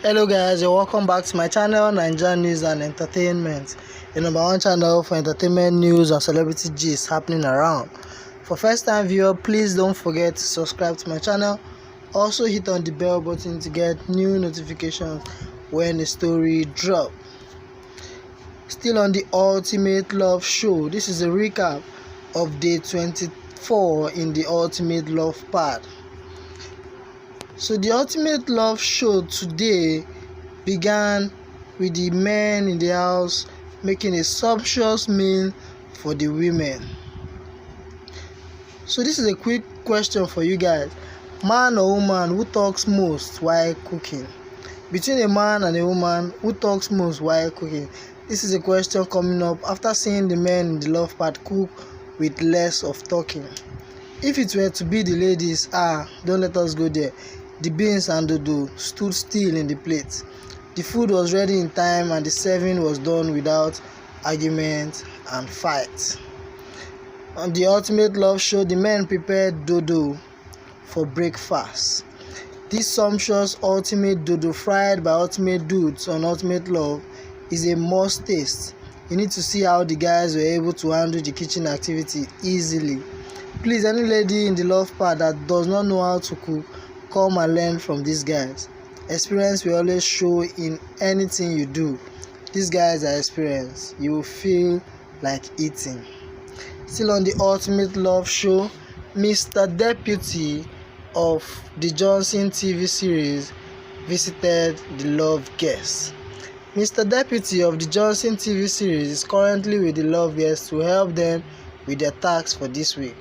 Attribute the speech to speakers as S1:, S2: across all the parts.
S1: Hello guys, you're welcome back to my channel, NAIJA News and Entertainment, the #1 channel for entertainment news and celebrity gist happening around. For first time viewer, please don't forget to subscribe to my channel. Also hit on the bell button to get new notifications when a story drop. Still on the Ultimate Love Show, this is a recap of day 24 in the Ultimate Love part. So the Ultimate Love Show today began with the men in the house making a sumptuous meal for the women. So this is a quick question for you guys. Man or woman, who talks most while cooking? Between a man and a woman, who talks most while cooking? This is a question coming up after seeing the men in the love part cook with less of talking. If it were to be the ladies, don't let us go there. The beans and the dough stood still in the plate. The food was ready in time and the serving was done without argument and fight. On the Ultimate Love Show, the men prepared dodo for breakfast. This sumptuous ultimate dodo fried by Ultimate Dudes on Ultimate Love is a must taste. You need to see how the guys were able to handle the kitchen activity easily. Please, any lady in the love part that does not know how to cook, come and learn from these guys. Experience will always show in anything you do. These guys are experienced. You will feel like eating. Still on the Ultimate Love Show, Mr. Deputy of the Johnson TV series visited the love guests. Mr. Deputy of the Johnson TV series is currently with the love guests to help them with their tasks for this week.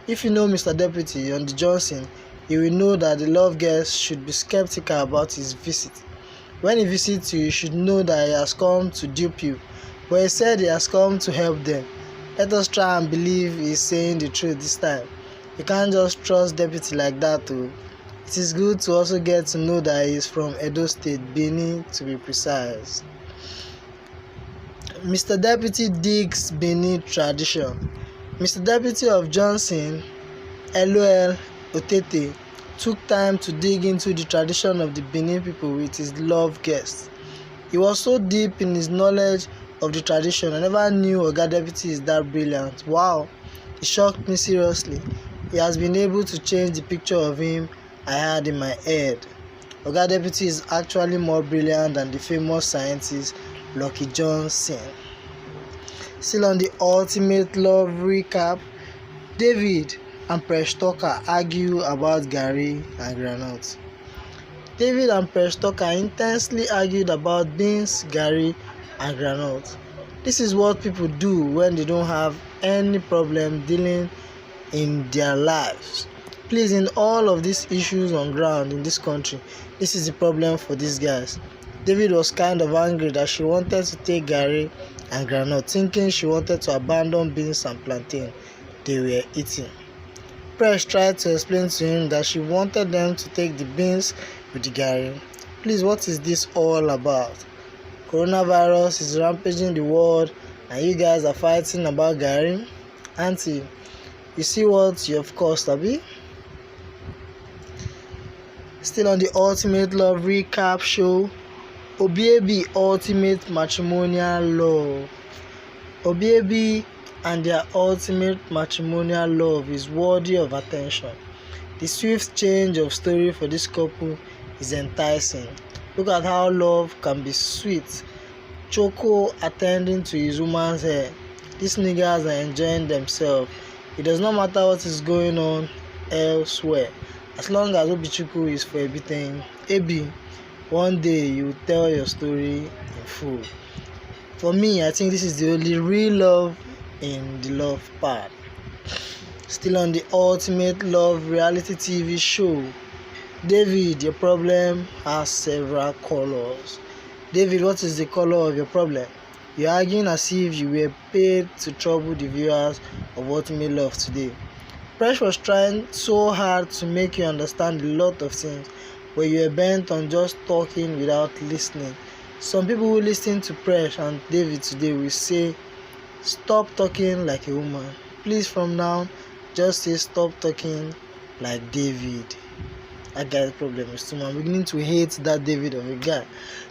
S1: If you know Mr. Deputy on the Johnson, you will know that the love guest should be skeptical about his visit. When he visits you, you should know that he has come to dupe you, but he said he has come to help them. Let us try and believe he is saying the truth this time. You can't just trust Deputy like that too. It is good to also get to know that he is from Edo State, Benin to be precise. Mr. Deputy digs Benin tradition. Mr. Deputy of Johnson, LOL Otete, took time to dig into the tradition of the Benin people with his love guests. He was so deep in his knowledge of the tradition. I never knew Oga Deputy is that brilliant. Wow, it shocked me seriously. He has been able to change the picture of him I had in my head. Oga Deputy is actually more brilliant than the famous scientist Lucky Johnson. Still on the Ultimate Love recap, David and Presh argue about Garri and groundnuts. David and Presh intensely argued about beans, Garri and groundnuts. This is what people do when they don't have any problem dealing in their lives. Please, in all of these issues on ground in this country, this is the problem for these guys. David was kind of angry that she wanted to take Garri and groundnut, thinking she wanted to abandon beans and plantain they were eating. Presh tried to explain to him that she wanted them to take the beans with the Garri. Please, what is this all about? Coronavirus is rampaging the world and you guys are fighting about Garri? Auntie, you see what you have caused, Abi? Still on the Ultimate Love recap show, Obiebi Ultimate Matrimonial Love. Obiebi and their ultimate matrimonial love is worthy of attention. The swift change of story for this couple is enticing. Look at how love can be sweet. Choco attending to his woman's hair. These niggas are enjoying themselves. It does not matter what is going on elsewhere. As long as Obichukwu is for everything. Abi, one day you will tell your story in full. For me, I think this is the only real love in the love part. Still on the Ultimate Love reality TV show, David, your problem has several colors. David, what is the color of your problem? You're arguing as if you were paid to trouble the viewers of Ultimate Love today. Presh was trying so hard to make you understand a lot of things, but you were bent on just talking without listening. Some people who listen to Presh and David today will say, stop talking like a woman. Please, from now, just say stop talking like David. That guy's problem is too much. I'm beginning to hate that David of a guy.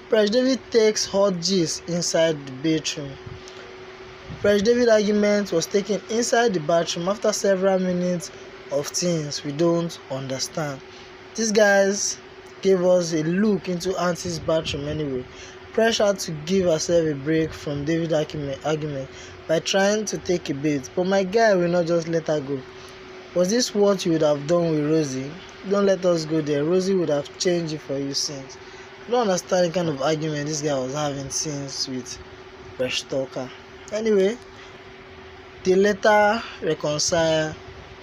S1: Presh David takes hot gist inside the bedroom. Presh David argument was taken inside the bathroom after several minutes of things we don't understand. These guys gave us a look into Auntie's bathroom anyway. Presh had to give herself a break from David's argument by trying to take a bait, but my guy will not just let her go. Was this what you would have done with Rosie? Don't let us go there. Rosie would have changed it for you since. I don't understand the kind of argument this guy was having since with Presh Talker. Anyway, they later reconcile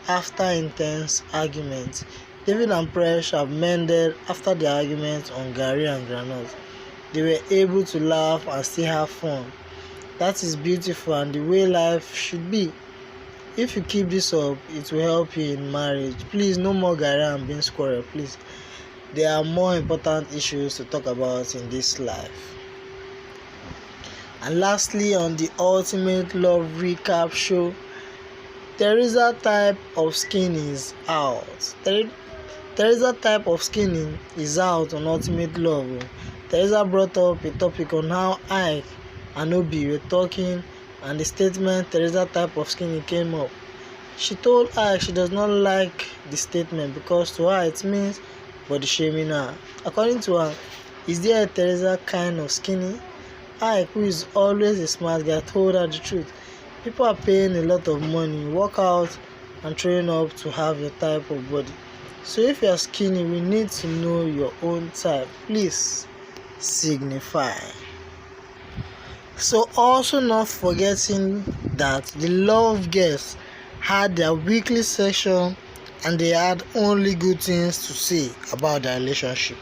S1: after intense argument. David and Presh have mended after the argument on Garri and groundnuts. They were able to laugh and still have fun. That is beautiful and the way life should be. If you keep this up, it will help you in marriage. Please, no more Garri and being squirrel, please. There are more important issues to talk about in this life. And lastly, on the Ultimate Love Recap show, Teresa type of skin is out. Teresa type of skinning is out on Ultimate Love. Teresa brought up a topic on how Ike and Obi were talking, and the statement Teresa type of skinning came up. She told Ike she does not like the statement because to her it means body shaming her. According to her, is there a Teresa kind of skinny? Ike, who is always a smart guy, told her the truth. People are paying a lot of money, work out and train up to have your type of body. So if you are skinny, we need to know your own type. Please signify. So also not forgetting that the love guests had their weekly session and they had only good things to say about their relationship.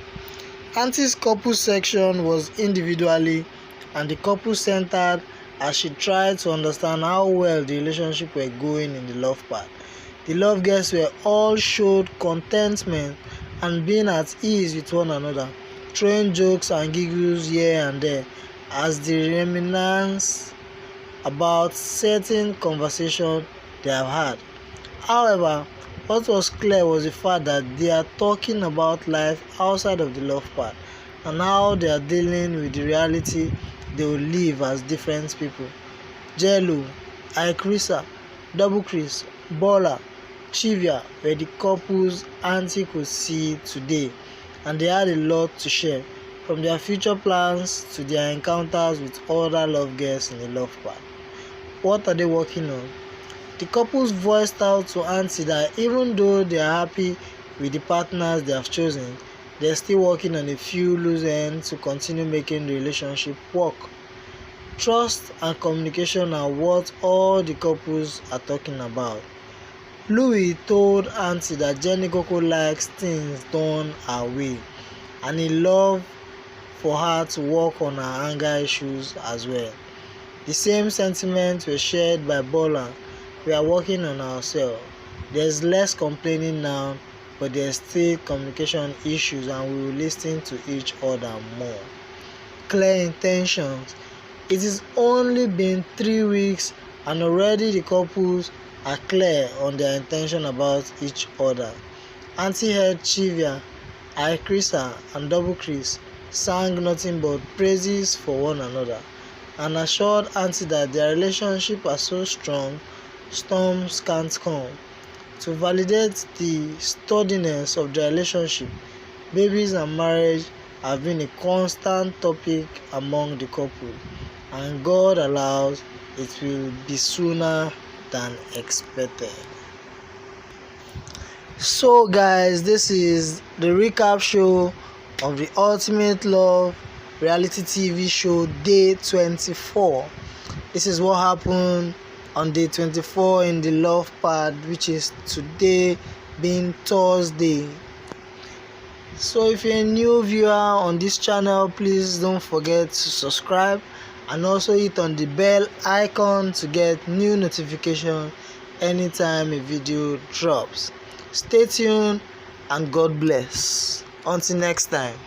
S1: Auntie's couple section was individually and the couple centered as she tried to understand how well the relationship were going in the love part. The love guests were all showed contentment and being at ease with one another, throwing jokes and giggles here and there as they reminisce about certain conversations they have had. However, what was clear was the fact that they are talking about life outside of the love part and how they are dealing with the reality they will live as different people. Jello, Ikrisa, Double Chris, Bola, Chivia were the couples Auntie could see today, and they had a lot to share, from their future plans to their encounters with other love guests in the love part. What are they working on? The couples voiced out to Auntie that even though they are happy with the partners they have chosen, they are still working on a few loose ends to continue making the relationship work. Trust and communication are what all the couples are talking about. Louis told Auntie that Jenny Coco likes things done her way, and he loved for her to work on her anger issues as well. The same sentiments were shared by Bola. We are working on ourselves. There's less complaining now, but there's still communication issues and we will listen to each other more. Clear intentions. It has only been 3 weeks and already the couples are clear on their intention about each other. Auntie heard Chivia, Ikrisa and Double Chris sang nothing but praises for one another and assured Auntie that their relationship are so strong, storms can't come. To validate the sturdiness of their relationship, babies and marriage have been a constant topic among the couple, and God allows it will be sooner than expected. So guys, this is the recap show of the Ultimate Love reality TV show day 24. This is what happened on day 24 in the love part, which is today being Thursday. So if you're a new viewer on this channel, please don't forget to subscribe and also hit on the bell icon to get new notification anytime a video drops. Stay tuned and God bless. Until next time.